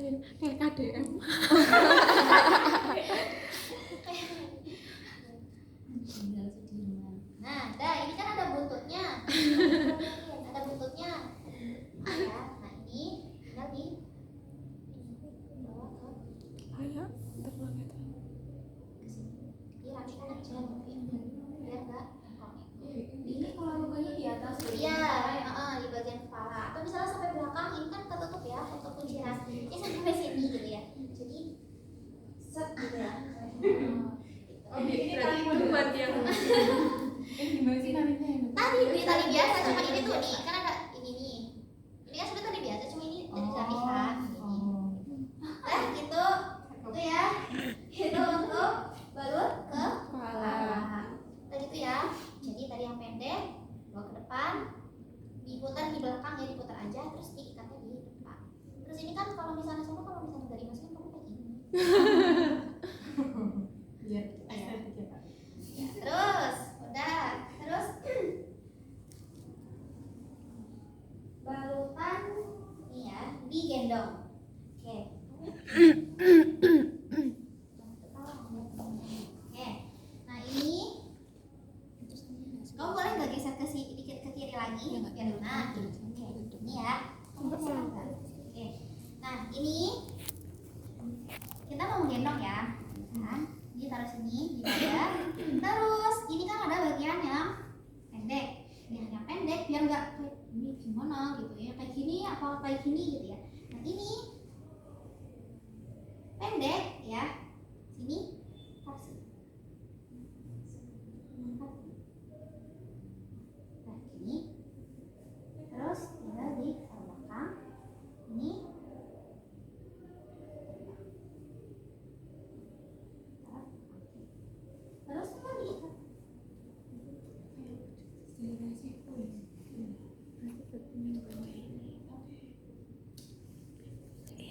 lain kayak KDM. Nah, ini kan ada buntutnya. Ada buntutnya. Ya, nah ini tinggal di bawah ke Ayo, terbanget. dirapikan aja biar enggak Ini kalau lukanya di atas iya, di bagian kepala atau misalnya sampai belakang ini kan ketutup ya untuk kunciran ini sampai sini gitu ya, jadi set gitu ya. Oh, ini Berarti itu buat yang gimana sih namanya? Tadi di tali biasa, cuma ini tuh nih kan ada ini nih, ini kan sebenarnya tali biasa, cuma ini dari dirapikan gitu itu ya, itu untuk balut ke kepala. Nah gitu ya, jadi tadi yang pendek bawa ke depan, diputar di belakang ya, diputar aja terus diikatnya di depan. Terus ini kan kalau misalnya nggak dimasukin kamu kayak gini. Iya. Ya, terus udah, terus balutan nih ya, digendong. Oke. Oke. Nah ini kamu boleh nggak geser ke dikit ke kiri lagi biar nah oke ini ya kamu geser nggak? Oke. Nah ini kita mau menggendong ya kan, ini taruh sini di dada. Terus ini kan ada bagian yang pendek, yang pendek biar nggak ini gimana gitu ya, kayak gini apa kayak gini gitu ya. Nah ini pendek ya, sini taruh nah gini, terus tinggal di belakang ini. Terus tinggal diikat.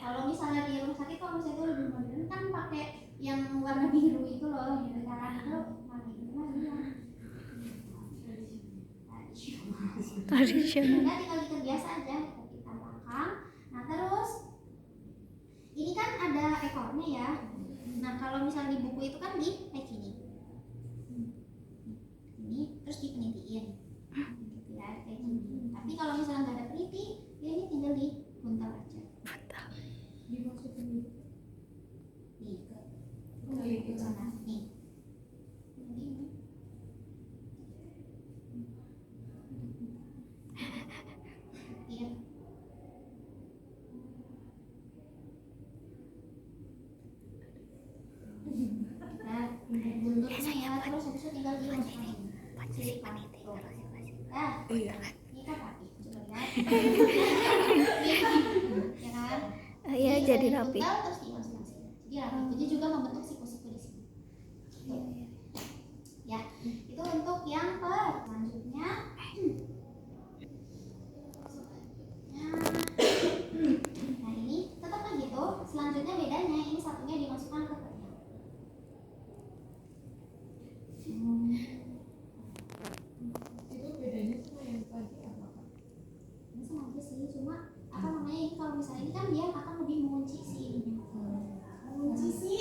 Kalau misalnya di rumah sakit, kalau misalnya itu lebih modern kan pakai yang warna biru itu loh, gitu kan. tradisional. Enggak, tinggal diikat biasa aja, kita belakang. Nah terus ini kan ada ekornya ya. Nah kalau misalnya di buku itu kan di kayak gini, ini terus dipenitiin, gitu ya kayak gini. Tapi kalau misalnya nggak ada peniti, ya ini tinggal dibuntel aja. Dimasukin Nih ke sana nih. Iya. Nah, buntutnya ya, terus habis itu tinggal dimasukin. Silipan itu. Nah, Iya. ini kan rapi, coba lihat. Ya kan? Iya, Ini jadi udah rapi. dibuntel, terus dimasukin. Jadi rapi. Jadi juga membentuk siku-siku di sini. Ya, itu untuk yang selanjutnya. Nah ini tetap kan gitu. Selanjutnya bedanya ini satunya dimasukkan ke telinga. itu bedanya sama yang tadi apa Kak? Ini sama aja sih, cuma apa namanya ini kalau misalnya ini kan dia akan lebih mengunci si ininya. Mengunci si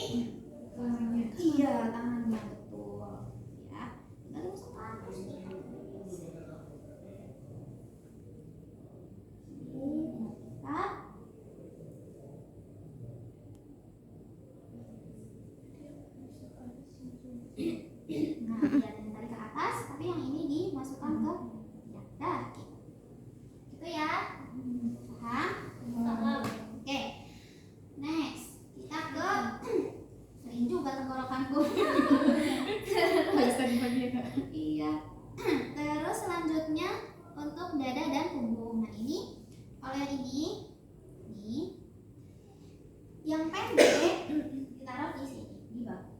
Tangannya. iya tangannya betul. Ya, tinggal dimasukkan terus diikat. Nah, dia tarik ke atas, tapi yang ini dimasukkan ke dada. Gitu ya. Paham? Oke. Next, kita ke sering juga tenggorokanku. Bisa dibagi ya Kak? Iya. Terus selanjutnya untuk dada dan punggung. Nah ini kalau yang ini yang pendek ditaruh di sini di bawah.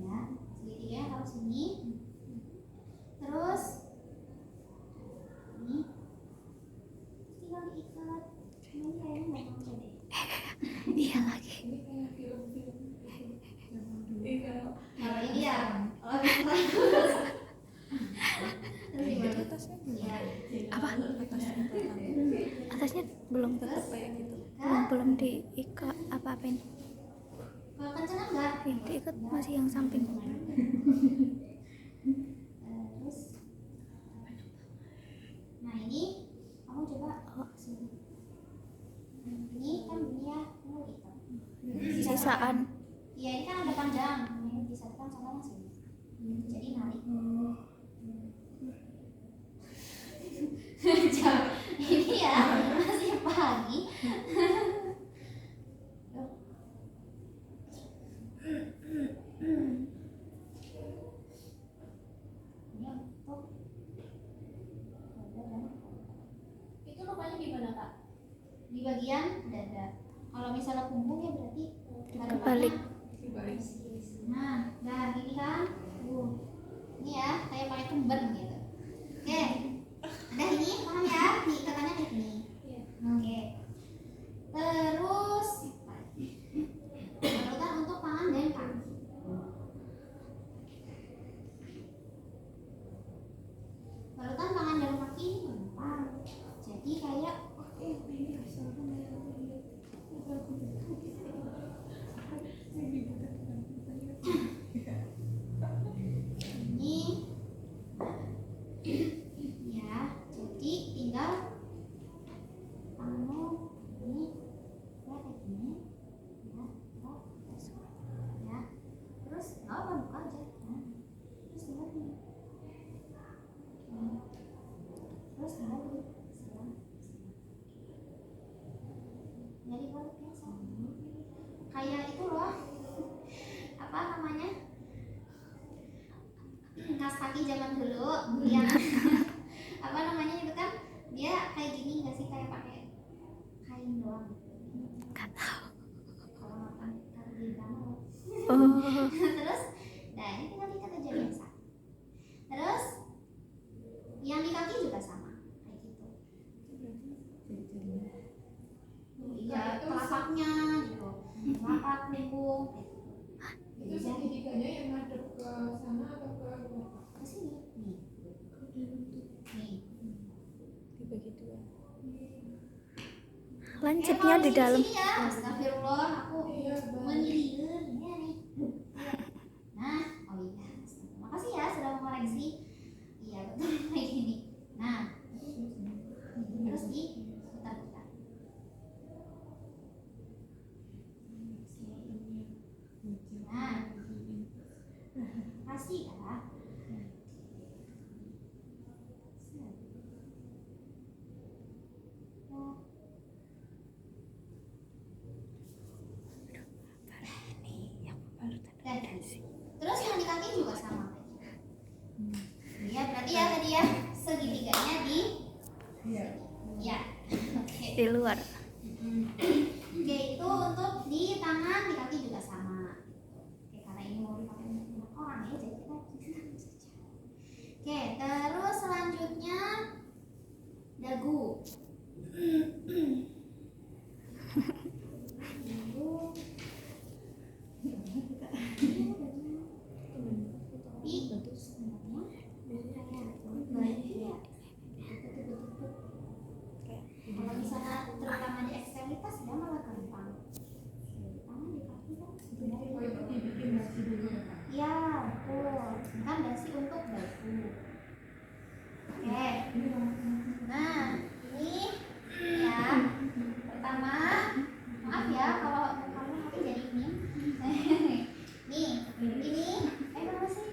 Ya, segitiganya taruh sini. Terus ini tinggal diikat. Ini kayaknya nggak sampai deh. Iya lagi. Ini kayak film-film zaman dulu. diikat masih yang samping. Terus nah ini kamu coba sini. Ini kan dia kamu ikat Sisaan. iya ini kan ada panjang ini disatukan sama yang sini jadi narik ini ya masih pagi. Ini untuk dada dan Itu lukanya di mana, Kak? di bagian dada. Kalau misalnya punggung ya berarti Balik. Dibalik. Nah, ini kan, ini ya kayak pakai kemben gitu. Oke, udah ini paham ya? Diikatannya kayak gini. Oke. Terus barusan untuk tangan dan kaki. Barusan tangan dan kaki ini gampang. Jadi kayak ini ya, jadi tinggal kamu ini ya kayak gini ya, ya. Terus nggak apa buka aja, nah. Terus tinggal gini. Terus tinggal gini, silang. Jadi balik biasa. Kayak itu loh, apa namanya? Kas kaki zaman dulu yang apa namanya itu kan dia kayak gini nggak sih kayak pakai kain doang. Nggak tahu. Kalau makan kaki kamu. Oh. Terus, nah ini tinggal diikat aja biasa. Terus yang di kaki juga sama kayak gitu. Iya telapaknya gitu, telapak punggung. Itu segitiganya yang ngadep ke sana atau ke belakang? Ke sini, nih, nih. Dibagi dua. Kalau Lancipnya di dalam. sini ya, astagfirullah, aku Iya, Bang. menyilir ya nih. Nah, oh iya, makasih ya sudah mengoreksi. Iya betul kayak gini. Nah, terus diputar-putar. Nah, kasih ya. Terus yang di kaki juga sama. Iya berarti ya tadi ya segitiganya di Iya. ya. Oke. Di luar. Oke itu untuk di tangan di kaki juga sama. Oke karena ini mau dipakai untuk banyak orang ya jadi kita saja. Oke terus selanjutnya dagu. Kalau misalnya terutama di ekstremitas dia malah gampang. Tangan di kaki kan sebenarnya. Oh, itu dibikin dasi dulu ya, Kak? Ya betul. Kan dasi untuk dagu. Oke. Nah ini ya pertama maaf ya kalau kamu nanti jadi ini. Nih ini apa sih?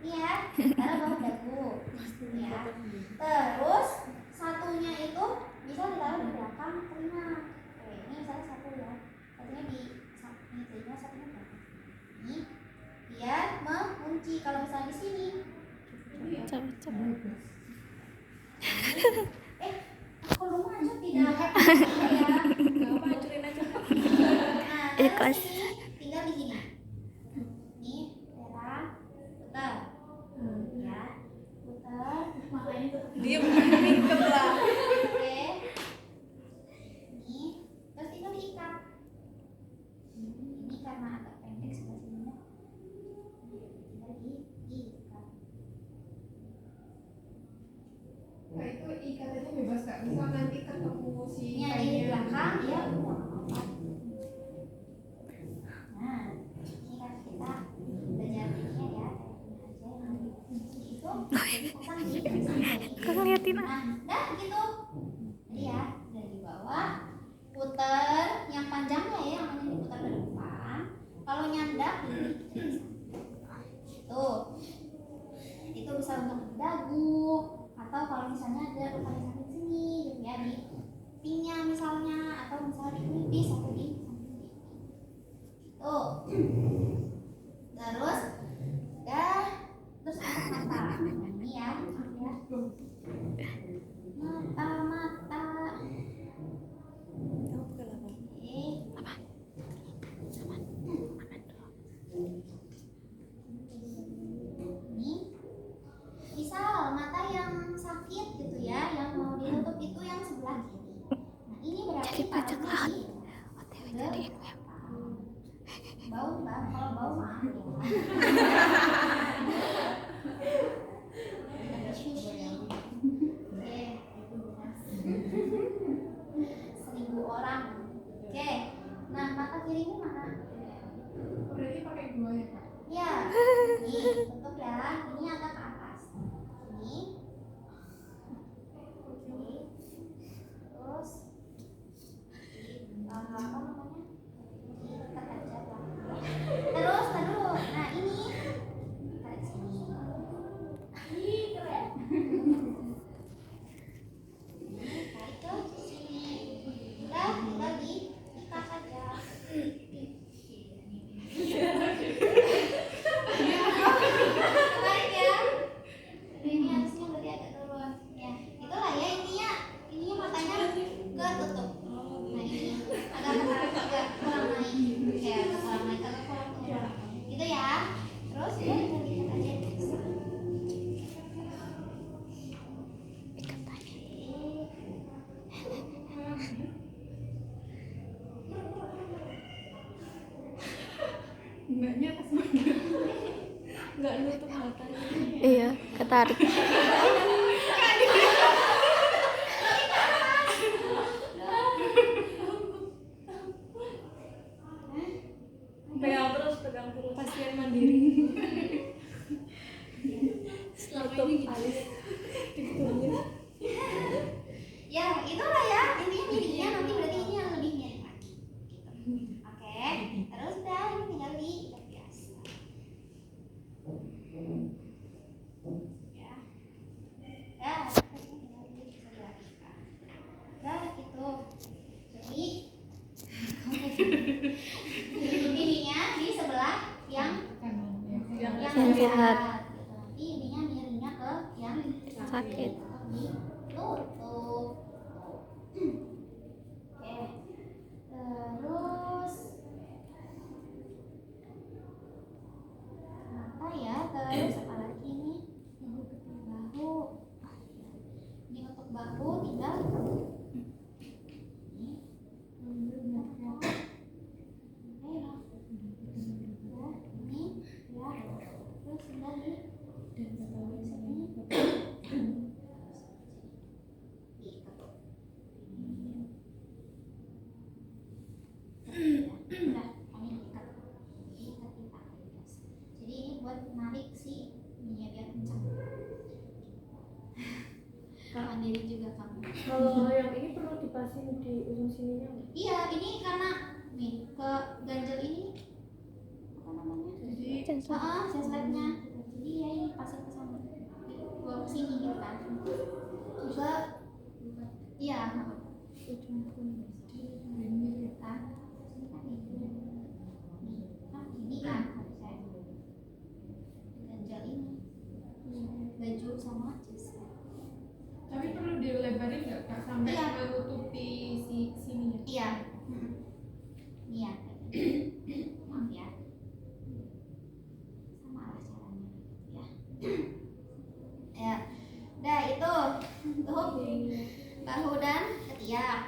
Ini ya taruh bawah dagu. Ya. Terus satunya itu bisa ditaruh di belakang telinga. Oke, ini misalnya satu ya. Satunya di telinga, satunya di belakang. Ini biar mengunci kalau misalnya di sini. Coba. Aku rumah aja tidak ya. Nggak apa, hancurin aja. Nah, Ikhlas. terus ini tinggal di sini. Nih, putar. Ya, putar. Makanya tetap Dia pinter lah. Oke. Ini terus tinggal diikat. Ini karena agak pendek sebelah sininya. Tinggal diikat. Nah, itu ikatannya bebas, Kak. Misal nanti ketemu si Ini ada di belakang, ya udah nggak apa-apa. Nah, ini pasang di sini. Kok ngeliatin Nah, dah gitu. Jadi ya, dari bawah putar yang panjangnya ya, yang ini putar ke depan. Kalau nyandak itu bisa untuk dagu atau kalau misalnya ada luka di samping sini gitu ya, di pinknya misalnya, atau misalnya di pelipis atau di samping tuh. Terus untuk mata ini ya, mata ini misal mata yang sakit gitu ya, yang mau ditutup itu yang sebelah kiri. Nah ini berarti Jadi bajak laut. ke OTW jadiin web. bau mbak, kalau bau maaf ya. Oke. 1000 orang. Oke. Nah mata kiri ini mana? Berarti pakai dua ya Kak? Ya, ini tutup ya. Ini agak ke atas. Ini. Oke. Terus apa namanya? Ikat aja lah. Terus dulu. Nah ini tarik sini. Ih keren. Ini tarik ke sini. Udah, tinggal diikat aja. Tarik ya. Ini harusnya berarti agak turun. Ya, itulah ya intinya. Ini matanya ketutup. Nah ini agak kurang naik. Ya, agak kurang naik, agak kurang turun. Gitu ya. Terus ya tinggal diikat aja. Mbaknya pas mana? Nggak nutup matanya. Iya, ketarik. Pegang terus. Pasien mandiri. Selama ini gitu. Ya, itulah ya. Intinya miringnya nanti berarti ini yang lebih miring lagi. Gitu. Oke. Terus udah ini tinggal diikat biasa. Ya. Ya, ini tinggal bisa dilakukan. Udah gitu. Jadi ininya di sebelah yang Yang Yang sehat. gitu. Nanti ininya miringnya ke yang Sakit. Tutup. Oke. Terus mata ya, terus apa lagi nih? Bahu. Ini untuk bahu tinggal ini. Ini ya. Terus tinggal di sini. Udah, kami ikat pakai gas. Jadi ini buat narik si ini ya, biar kencang. Mandiri juga kamu. Kalau yang ini perlu dipasang di ujung sininya nggak? Iya, ini karena nih ke ganjel ini apa namanya? Jadi Sesletnya. Jadi ya ini pasang ke sana. Bawa ke sini gitu kan. Juga iya, ujung kuning. kan. Sini kan ini. Nih, kan ini kan harusnya. Ganjel ini. Baju sama jas. Tapi perlu dilebarin nggak Kak sampai Iya. menutupi sininya? Iya. Iya. Maaf ya. Sama lah caranya. Ya. Ya. Udah itu untuk bahu dan ketiak.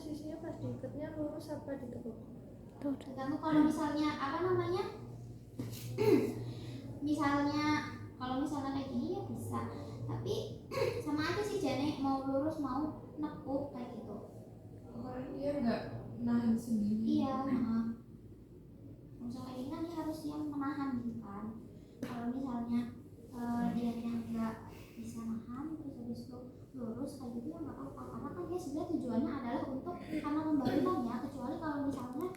posisinya pas diikatnya lurus apa ditekuk? Tuh. Tergantung kalau misalnya apa namanya misalnya kalau misalnya kayak gini ya bisa, tapi sama aja sih Jane, mau lurus mau nekuk kayak gitu. Kalau dia nggak nahan sendiri. Iya, misalnya ini kan dia harus yang menahan gitu kan. Kalau misalnya dia yang nggak bisa nahan terus habis itu lurus kayak gitu ya nggak apa-apa, karena kan dia sebenarnya tujuannya adalah untuk karena membalikkan ya, kecuali kalau misalnya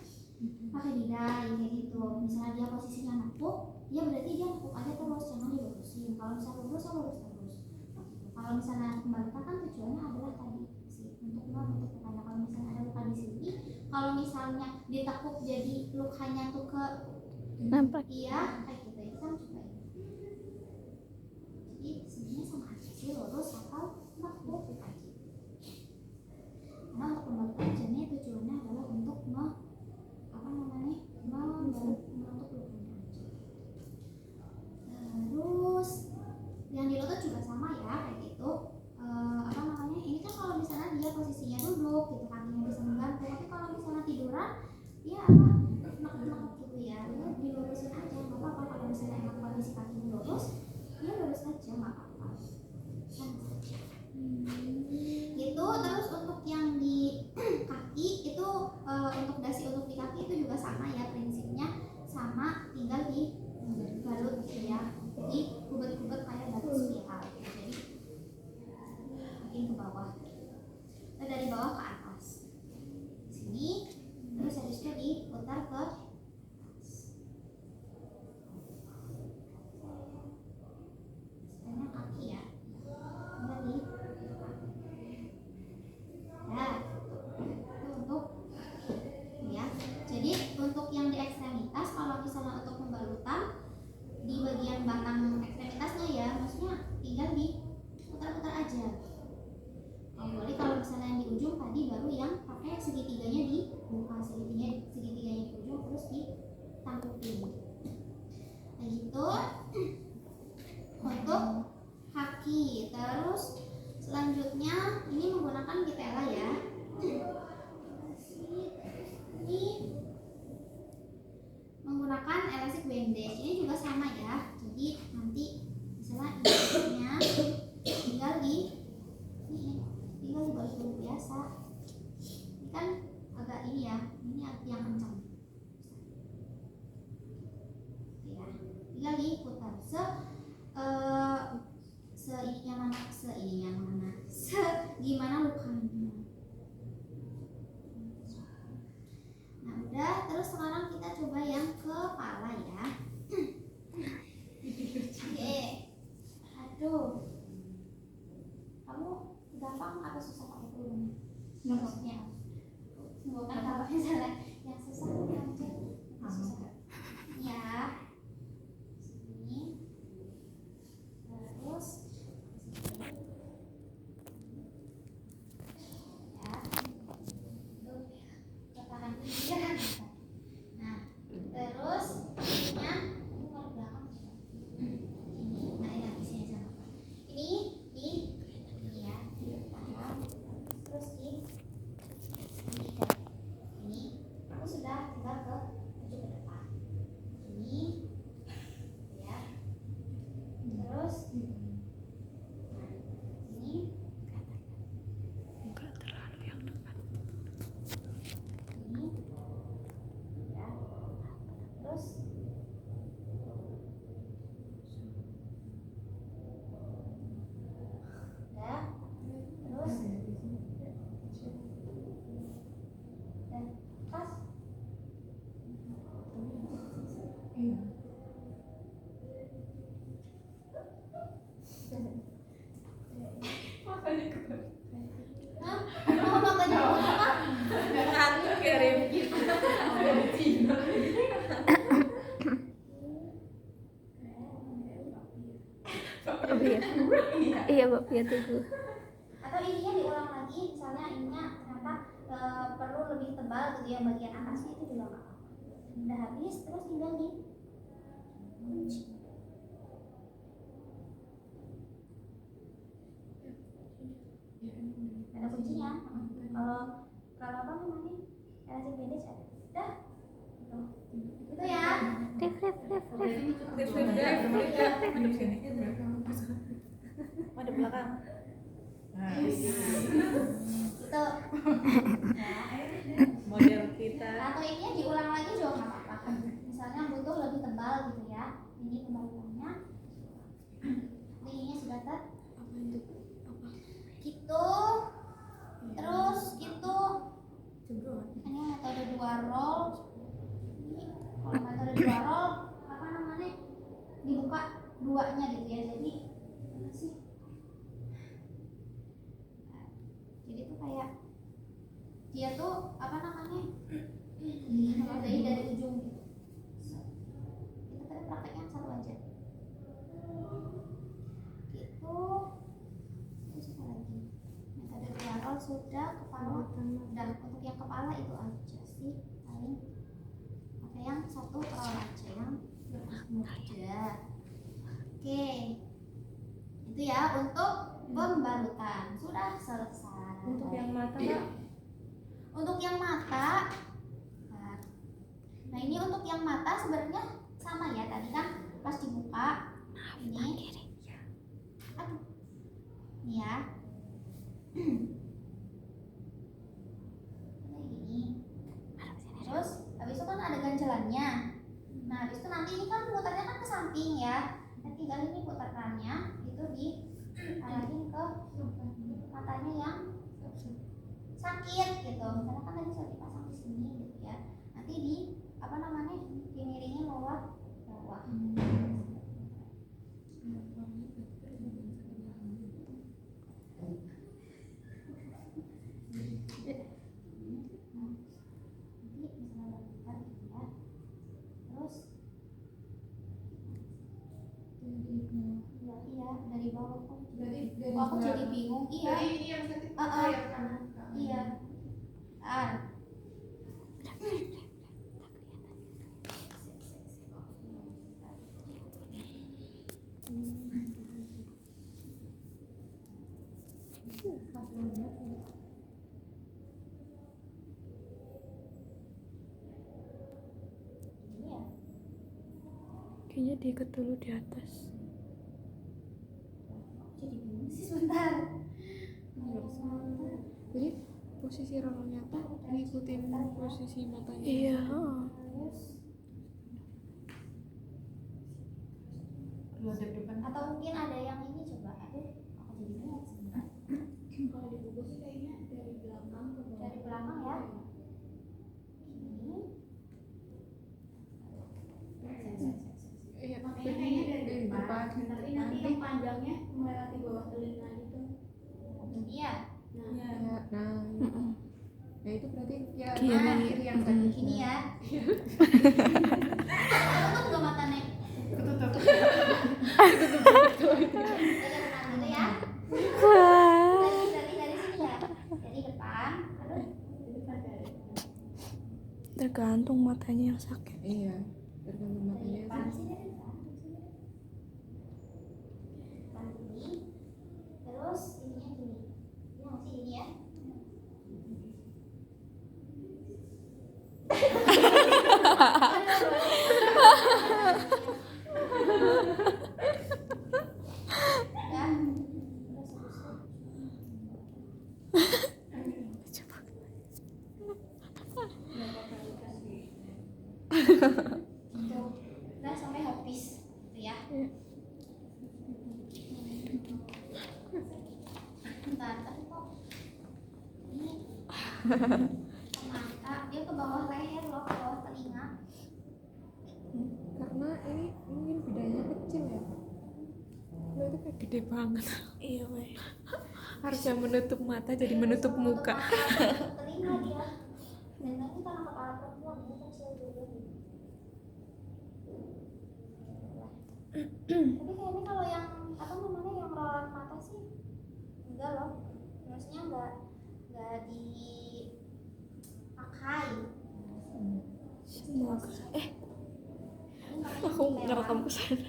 pakai didai kayak gitu, misalnya dia posisinya nekuk ya berarti dia nekuk aja terus, jangan dilurusin. Kalau misalnya lurus ya lurus terus. Kalau misalnya kembalikan kan tujuannya adalah tadi sih untuk membentuk lukanya. Kalau misalnya ada luka di sini, kalau misalnya ditekuk jadi lukanya tuh ke Nampak. iya kayak gitu itu kan juga ini. Jadi sebenarnya sama aja sih lurus atau nekuk dikaji. Karena untuk pembalikan jenis tujuannya adalah untuk apa namanya membentuk lukanya aja. Terus yang di lutut juga sama ya kayak gitu. Apa namanya ini kan kalau misalnya dia posisinya duduk gitu kakinya bisa menggantung, tapi kalau misalnya tiduran ya apa nekuk gitu ya, dia dilurusin aja nggak apa-apa. Kalau misalnya emang kondisi kakinya lurus ya lurus aja nggak apa-apa, sama saja gitu. Terus untuk yang di kaki itu untuk dasi untuk di kaki itu juga sama ya prinsipnya, sama tinggal di balut gitu ya, jadi kubet-kubet kayak balut spiral gitu. Jadi makin ke bawah dan dari bawah ke atas sini, terus habis itu diputar ke atas. Sebenarnya kaki ya, tinggal di nah itu untuk ya. Jadi untuk yang di ekstremitas, kalau misalnya untuk pembalutan di bagian batang ekstremitasnya ya, maksudnya tinggal diputar-putar aja. Kecuali kalau misalnya yang di ujung tadi baru yang pakai segitiganya dibuka, segitiganya di ujung terus ditangkupin. Nah gitu untuk kaki. Terus selanjutnya ini menggunakan vitela ya. Ini menggunakan elastic bandage. Ini juga sama ya. Jadi nanti misalnya ini tinggal dibalik dulu biasa. Ini kan agak ini ya. Ini yang kencang. Ya, tinggal diputar gimana lukanya. Nah udah, terus sekarang kita coba yang kepala ya. Oke, aduh, kamu gampang atau susah pakai peluru? Maksudnya bukan kalau misalnya yang susah aja susah ya. Sini terus nah terus ininya ini kalau belakang ini, nah ini di sini sama ini ya di belakang, terus ini aku sudah tinggal ke maju ke depan ini ya, terus ini Enggak terlalu yang depan. ini ya, terus ya, terus dan pas Apa nih kok? hah? Mau makan dulu apa? Ngantuk ya Rifki. Dari Cina. Iya. Iya, Bapak ya tunggu. Atau ininya diulang lagi, misalnya ininya ternyata perlu lebih tebal gitu ya, bagian atasnya itu juga nggak apa-apa. Udah habis terus tinggal di kunci. Ada kuncinya. Kalau kalau apa namanya elastic bandage ada. Dah. Itu ya. Rif. Ada belakang. Itu. Ya. Model kita. Atau ini diulang lagi juga nggak apa-apa. Misalnya butuh lebih tebal gitu ya. Ini pembagiannya. Ininya sudah ter. Gitu. Terus gitu. Ini metode 2 roll. Ini kalau metode 2 roll apa namanya? Dibuka duanya gitu ya. Jadi apa sih? Jadi tuh kayak dia tuh apa namanya? Dari ujung gitu. Kita tadi prakteknya yang satu aja. Gitu. Terus apa lagi? Metode 2 roll sudah, kepala udah. Untuk yang kepala itu aja sih paling pakai yang satu roll aja yang mudah. Oke, itu ya untuk pembarutan sudah selesai. Untuk yang mata, Kak. Untuk yang mata, nah ini untuk yang mata sebenarnya sama ya, tadi kan pas dibuka ini, aduh, ini ya, kayak gini. Terus habis itu kan ada ganjelannya. Nah habis itu nanti ini kan putarnya kan ke samping ya. Nah, tinggal ini putarkannya itu diarahin ke matanya yang sakit gitu. Misalnya kan tadi sudah dipasang di sini gitu ya. Nanti di apa namanya dimiringin bawah. Iya, dari bawah kok. Aku jadi bingung. Iya. Jadi ini yang sakit sayap kanan. Iya. Ini ya. Kayaknya diikat dulu di atas. Jadi bingung sih sebentar. Jadi posisi rollnya tuh ngikutin posisi matanya. Iya. Terus atau mungkin ada yang ini coba. Aduh, aku jadi bingung sebentar. Kalau dibungkus sih kayaknya dari belakang ke bawah. Dari belakang ya. Ini. Iya, Makanya kayaknya dari depan. Tapi nanti yang Nanti. panjangnya melewati bawah telinga gitu. Iya. Nah, Ya, nah, nah itu berarti ya Kiri. yang sakit. Ini ya. Tutup nggak matanya? Tutup. Tenang dulu ya. Wah. Dari sini ya. Dari depan. Aduh. Tergantung matanya yang sakit. Iya, tergantung Dari matanya. depan sini dari depan. Depan ini. Terus ininya gini. Ini masih ini ya. Ya. Tuh, udah sampai habis gitu ya. Bentar, tapi kok ini ke mata, dia ke bawah leher loh, ke bawah telinga. Karena ini mungkin bedanya kecil ya. Lo itu kayak gede banget. Iya, weh. Harusnya menutup mata jadi menutup muka. Menutup telinga dia. Dan nanti karena kepala perempuan ini kecil juga gitu. Tapi kayaknya kalau yang apa namanya yang roller mata sih enggak loh, maksudnya enggak dipakai. Semoga. Ini makanya Aku dilewat. ngerekam ke sana.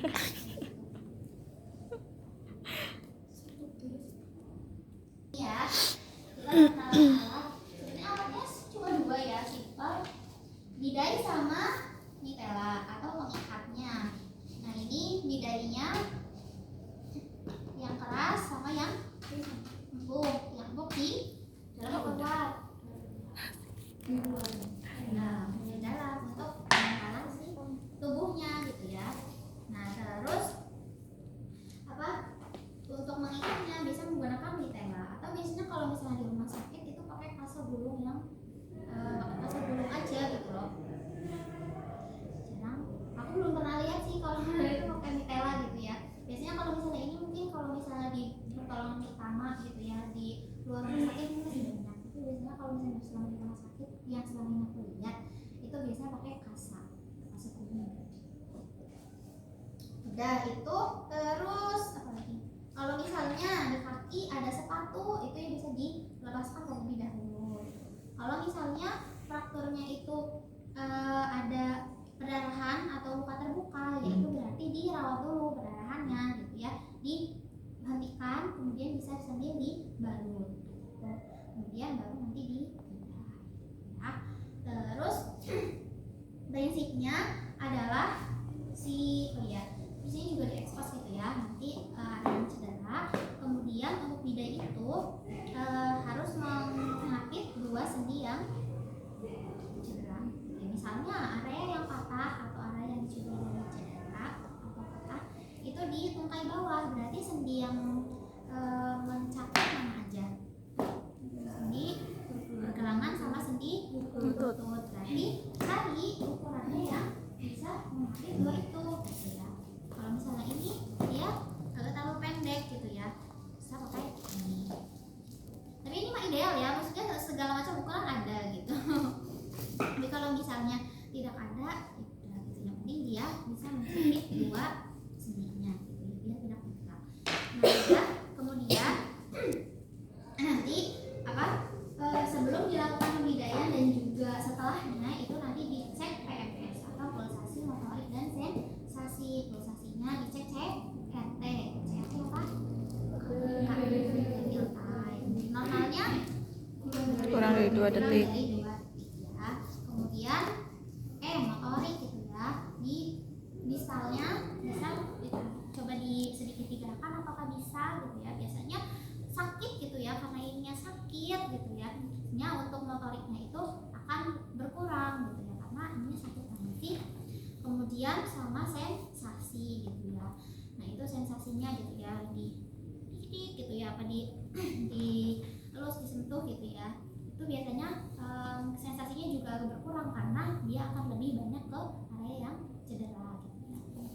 Ya, kita kenal-kenal. Sebenarnya alatnya kalau misalnya selama di rumah sakit yang selama ini aku lihat itu biasanya pakai kasa kuning. Udah itu, terus apa lagi? Kalau misalnya di kaki ada sepatu itu yang bisa dilepaskan terlebih dahulu. Kalau misalnya frakturnya itu ada perdarahan atau luka terbuka, ya itu berarti dirawat dulu perdarahannya gitu ya, dihentikan, kemudian bisa sambil dibalut gitu. Kemudian baru nanti dipindah ya. Terus prinsipnya adalah di sini juga diekspos gitu ya, nanti ada yang cedera. Kemudian untuk bidan itu harus mengapit 2 sendi yang cedera. Ya, misalnya area yang patah atau area yang dicurigai cedera atau patah itu di tungkai bawah, berarti sendi yang mencapai mana aja? Sendi pergelangan sama sendi lutut. Berarti cari ukurannya yang bisa mengapit 2 itu gitu ya. Kalau misalnya ini dia agak terlalu pendek gitu ya, bisa pakai ini. Tapi ini mah ideal ya, maksudnya segala macam ukuran ada gitu. Tapi kalau misalnya tidak ada, ya gitu. Yang penting dia bisa menjepit 2 sendinya gitu ya, biar tidak mental. Nah ya, kemudian nanti sebelum dilakukan pembidayan dan juga setelahnya itu nanti dicek PMS atau pulsasi motorik dan sensasi. Pulsasinya dicek CRT. CRT apa? Real time. Normalnya kurang dari 2 detik. Ya. Kemudian motorik gitu ya, di distalnya bisa coba sedikit digerakkan apakah bisa gitu ya. Biasanya sakit gitu ya, karena ininya sakit gitu ya, untuk motoriknya itu akan berkurang gitu ya, karena ini sakit banget. Kemudian sama sensasi gitu ya. Nah itu sensasinya gitu ya, di gitu ya, apa di elus disentuh gitu ya, itu biasanya sensasinya juga berkurang karena dia akan lebih banyak ke area yang cedera gitu ya.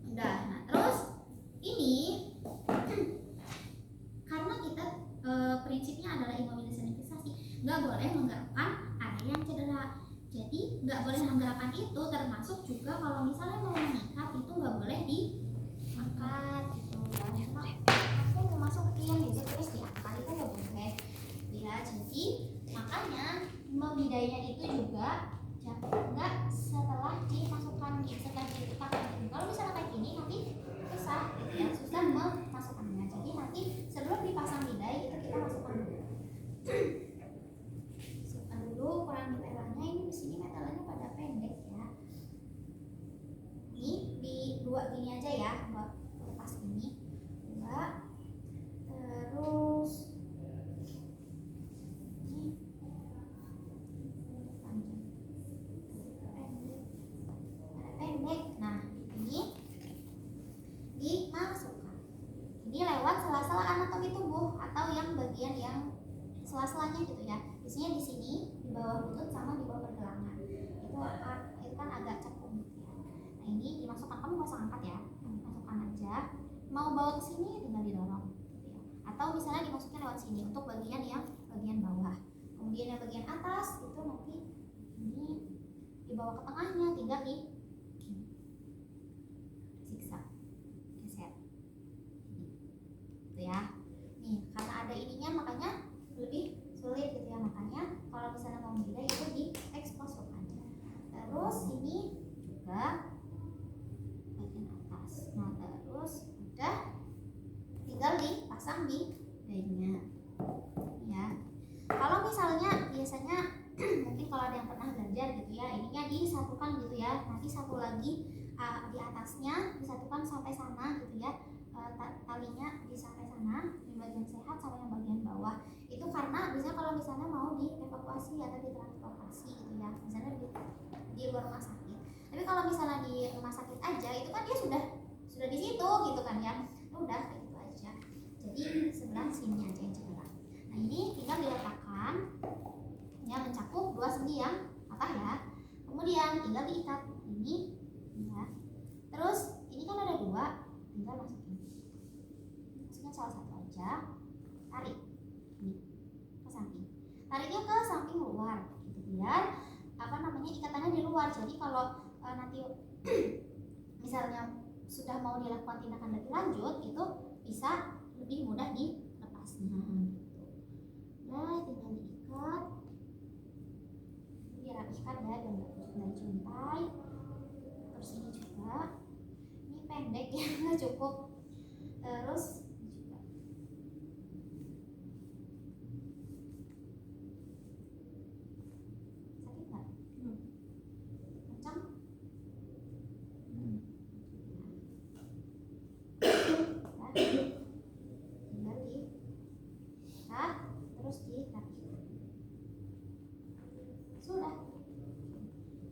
Udah, nah terus ini karena kita prinsipnya adalah imobilisasi dan fiksasi, nggak boleh menggerakkan area yang cedera. Jadi nggak boleh menggerakkan itu, termasuk juga kalau misalnya mau mengikat itu nggak boleh diangkat gitu ya. Aku mau masukin gitu terus diangkat itu nggak boleh ya. Jadi makanya membidainya itu juga nggak setelah dimasukkan setelah diikat. Kalau misalnya kayak gini nanti susah gitu ya, susah memasukkannya. Jadi nanti sebelum dipasang bidai itu kita masukkan dulu. Masukkan dulu ukuran metelannya. Ini di sini metelannya pada pendek ya. Ini di 2 gini aja ya, buat lepas ini 2. Terus ini panjang, pendek. Nah ini dimasukkan. Ini lewat sela-sela anatomi tubuh atau yang bagian yang sela-selanya gitu ya. Biasanya di sini di bawah lutut sama di bawah pergelangan. Itu kan agak cekung gitu ya. Nah ini dimasukkan, kamu nggak usah angkat ya, masukkan aja. Mau bawa ke sini tinggal didorong gitu ya. Atau misalnya dimasukin lewat sini untuk bagian yang bagian bawah. Kemudian yang bagian atas itu nanti ini dibawa ke tengahnya, tinggal siksa, geser gitu ya. Nih karena ada ininya makanya lebih sulit gitu ya, makanya kalau misalnya mau beda itu diekspos aja. Terus ini juga bagian atas. Nah terus udah tinggal dipasang di bidainya ya. Kalau misalnya biasanya mungkin kalau ada yang pernah belajar gitu ya, ininya disatukan gitu ya, nanti satu lagi di atasnya disatukan sampai sana gitu ya, talinya di sampai sana di bagian sehat sama yang bagian bawah. Itu karena biasanya kalau misalnya mau dievakuasi atau ditransportasi gitu ya, misalnya di luar rumah sakit. Tapi kalau misalnya di rumah sakit aja itu kan dia sudah di situ gitu kan ya, udah kayak gitu aja. Jadi sebelah sini aja yang cedera. Nah ini tinggal diletakkan ya, mencakup 2 sendi yang patah ya. Kemudian tinggal diikat ini ya. Terus ini kan ada 2, tinggal masukin salah satu aja, tarik ini ke samping, tariknya ke samping luar gitu, biar ikatannya di luar. Jadi kalau nanti misalnya sudah mau dilakukan tindakan lebih lanjut, itu bisa lebih mudah dilepasnya. Nah, tinggal diikat, dirapikan ya, biar nggak juntai-juntai. Terus ini juga, ini pendek ya, nggak cukup. Terus juga sakit nggak? Kencang? Tinggal diikat, terus dirapikan. Sudah.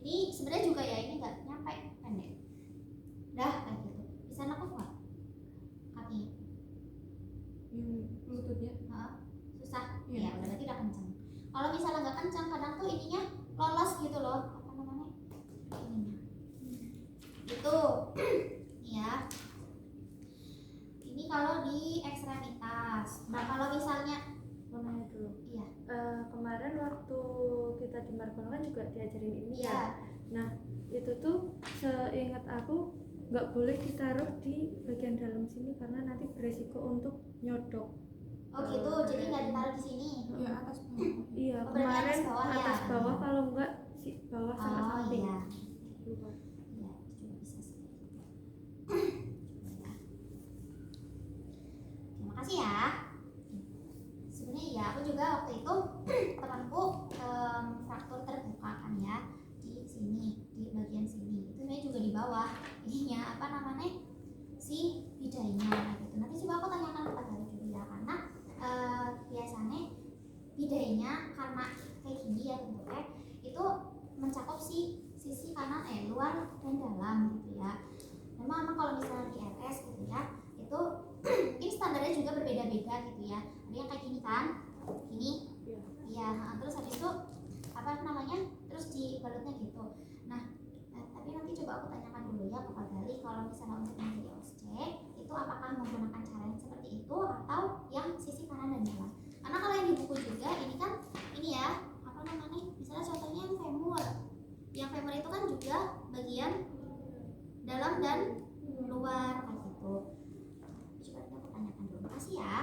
Ini sebenarnya juga ya, ini nggak nyampe, pendek. Udah kayak gitu. Bisa nekuk nggak kakinya? Lututnya. Susah. Iya. Ya udah, berarti udah kencang. Kalau misalnya nggak kencang, kadang tuh ininya lolos gitu loh, apa namanya, ininya gitu. Ya, ini kalau di ekstremitas. Nah, kalau misalnya Mau nanya dulu. iya, Kemarin waktu kita di Markono kan juga diajarin ini iya. ya. Nah, itu tuh seingat aku nggak boleh ditaruh di bagian dalam sini karena nanti beresiko untuk nyodok. Oh gitu, jadi nggak ditaruh di sini. Ya atas bawah. Iya, Oh, berarti kemarin atas bawah ya? atas bawah, kalau enggak si bawah sama Oh samping. iya, Lupa. iya, itu juga bisa sih. Coba ya. Terima kasih ya. Sebenarnya iya, aku juga waktu itu temanku fraktur terbuka kan ya, di sini, di bagian sini. Itu sebenarnya juga di bawah ininya, apa namanya, si bidainya gitu. Nanti coba aku tanyakan kepada juga ya, karena biasanya bidainya karena kayak gini ya bentuknya, itu mencakup si sisi kanan luar dan dalam gitu ya. Memang kalau misalnya di RS gitu ya, itu mungkin standarnya juga berbeda-beda gitu ya. Ada yang kayak gini kan, gini, iya. Terus habis itu apa namanya, terus dibalutnya gitu. Nah, tapi nanti coba aku tanyakan dulu ya ke Pak Gali, kalau misalnya untuk menjadi osteek itu apakah menggunakan cara yang seperti itu atau yang sisi kanan dan dalam. Karena kalau yang di buku juga ini kan, ini ya, apa namanya, misalnya contohnya yang femur. Yang femur itu kan juga bagian dalam dan luar kayak gitu. Coba kita aku tanyakan dulu. Makasih ya.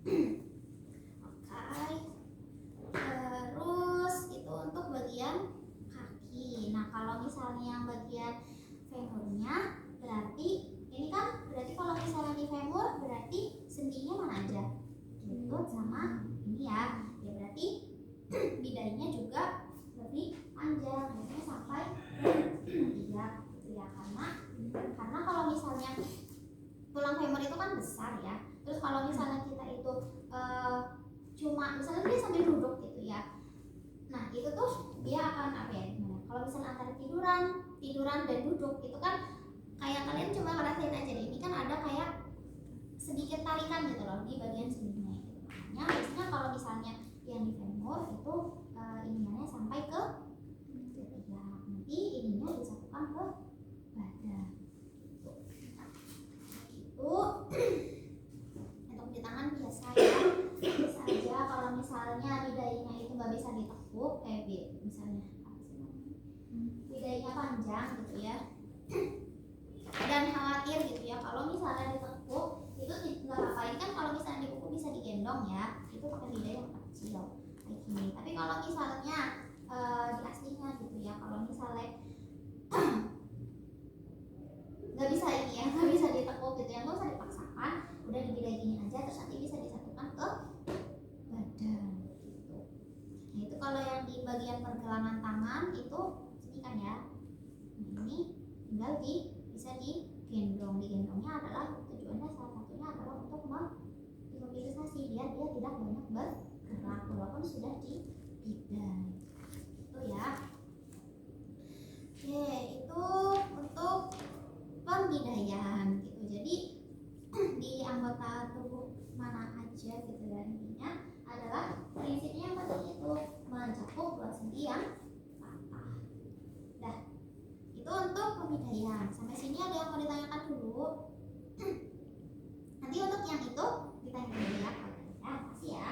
Oke. Terus itu untuk bagian kaki. Nah, kalau misalnya yang bagian femurnya, berarti ini kan, berarti kalau misalnya di femur berarti sendinya mana aja? Lutut sama ini ya. Ya berarti bidainya juga lebih panjang, biasanya sampai 3 gitu ya. Karena kalau misalnya tulang femur itu kan besar ya. Terus kalau misalnya kita itu cuma misalnya dia sambil duduk gitu ya. Nah, itu tuh dia akan apa ya, gimana? Kalau misalnya antara tiduran dan duduk itu kan kayak kalian cuma ngerasain aja deh. Ini kan ada kayak sedikit tarikan gitu loh di bagian sininya gitu. Makanya biasanya kalau misalnya yang di femur itu ininya sampai ke tegak. Nanti ininya disatukan ke badan. Gitu. Untuk di tangan biasa ya, bisa aja kalau misalnya bidainya itu nggak bisa ditekuk, misalnya apa sih namanya, bidainya panjang gitu ya, dan khawatir gitu ya kalau misalnya ditekuk itu nggak apa-apa. Ini kan kalau misalnya di buku bisa digendong ya, itu pakai bidai yang kecil kayak gini. Tapi kalau misalnya di aslinya gitu ya, kalau misalnya nggak bisa ini ya, nggak bisa ditekuk gitu ya, nggak usah dipaksakan, udah dibidai gini aja, terus nanti bisa disatukan ke badan gitu. Nah, itu kalau yang di bagian pergelangan tangan itu sini kan ya, nah, ini tinggal bisa digendong. Digendongnya adalah tujuannya salah satunya adalah untuk imobilisasi biar dia tidak banyak bergerak walaupun sudah dibidai itu ya. Oke, itu untuk pembidaian gitu. Jadi di anggota tubuh mana aja gitu ya, intinya adalah prinsipnya yang penting itu mencakup buat sendi yang patah. Dah, itu untuk pembidaian. Sampai sini ada yang mau ditanyakan dulu? Nanti untuk yang itu ditanya dulu ya. Ya, kasih ya.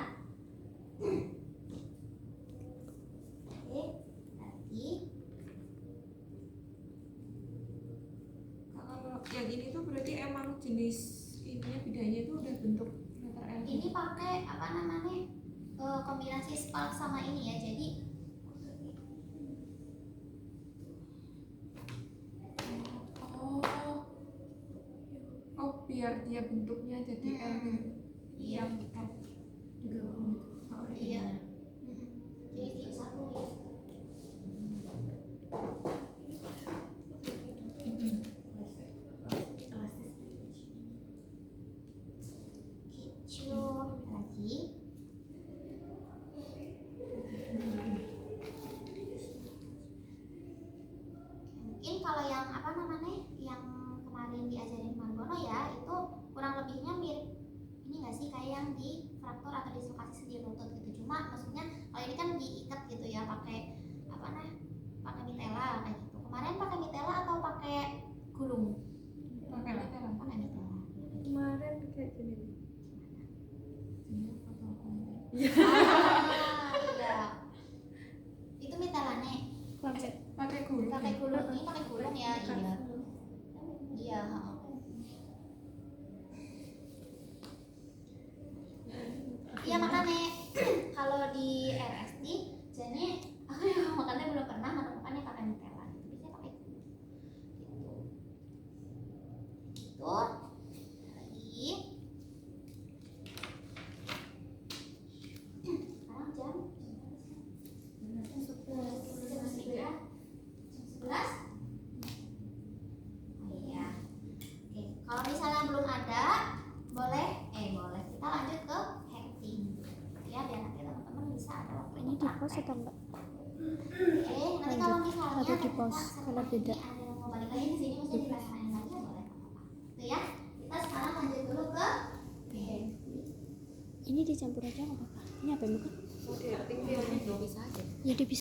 jenis ininya bedanya itu udah bentuk letter L. Ini pakai apa namanya kombinasi spalk sama ini ya, jadi Oh biar dia bentuknya jadi L gitu. iya Juga oh, iya. Jadi satu ya. Kicu lagi. Mungkin kalau yang apa namanya, yang kemarin diajarin Margono ya, itu kurang lebihnya mirip ini nggak sih, kayak yang di fraktur atau dislokasi sendi lutut gitu. Cuma maksudnya kalau ini kan diikat gitu ya, pakai apa nah, pakai mitela kayak gitu. Kemarin pakai mitela atau pakai gulung? Pakai letter L. Pakai mitela. Kemarin kayak gini. Ini foto konten. Iya. Itu mitelane. Pakai gulung. Pakai gulung, ini pakai gulung ya. Iya. Iya. Iya makanya kalau di RSD jadi aku yang makanya belum pernah menemukannya pakai mitela. Biasanya pakai gulung. Gitu. Lagi. Sekarang jam 11. Jam 11. Oh iya. Oke, kalau misalnya belum ada, boleh kita lanjut ke hacking. Ya, biar nanti teman-teman bisa ada waktu Ini di pause atau enggak? Oke, nanti kalau misalnya Atau di pause, ternyata karena beda. ada yang mau balik lagi ke sini, maksudnya ditanyain lagi ya boleh apa-apa. Tuh ya, kita sekarang lanjut dulu ke hacking. Ini dicampur aja nggak apa-apa. Ini apa bukan? Mau di acting dia bisa aja. Ya dia bisa.